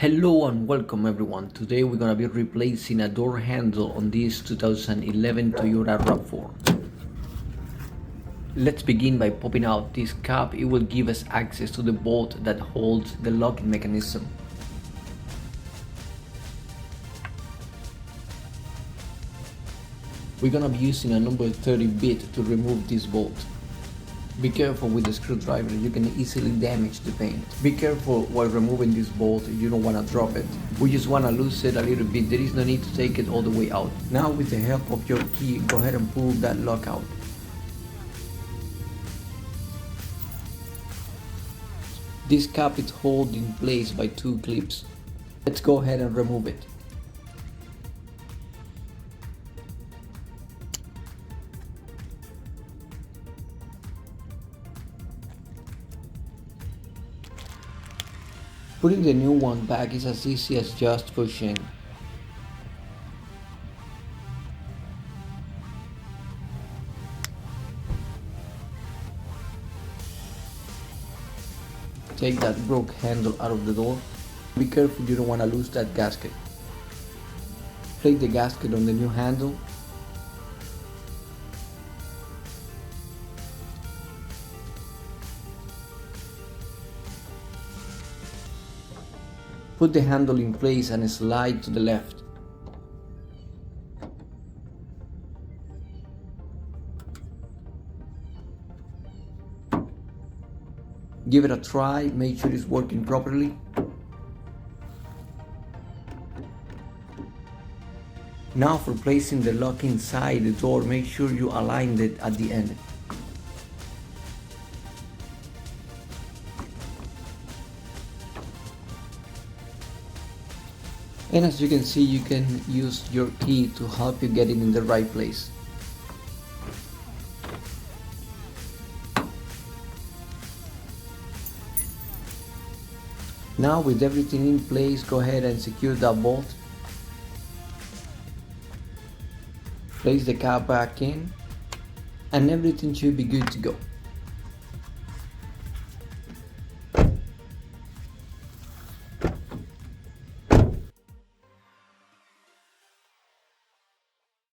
Hello and welcome everyone. Today we're gonna be replacing a door handle on this 2011 Toyota RAV4. Let's begin by popping out this cap. It will give us access to the bolt that holds the locking mechanism. We're gonna be using a number 30 bit to remove this bolt. Be careful with the screwdriver, you can easily damage the paint. Be careful while removing this bolt, you don't want to drop it. We just want to loosen it a little bit, there is no need to take it all the way out. Now with the help of your key, go ahead and pull that lock out. This cap is held in place by two clips. Let's go ahead and remove it. Putting the new one back is as easy as just pushing. Take that broke handle out of the door. Be careful, you don't want to lose that gasket. Place the gasket on the new handle. Put the handle in place and slide to the left. Give it a try, make sure it's working properly. Now for placing the lock inside the door, make sure you align it at the end. And as you can see, you can use your key to help you get it in the right place. Now with everything in place, go ahead and secure that bolt. Place the cap back in and everything should be good to go.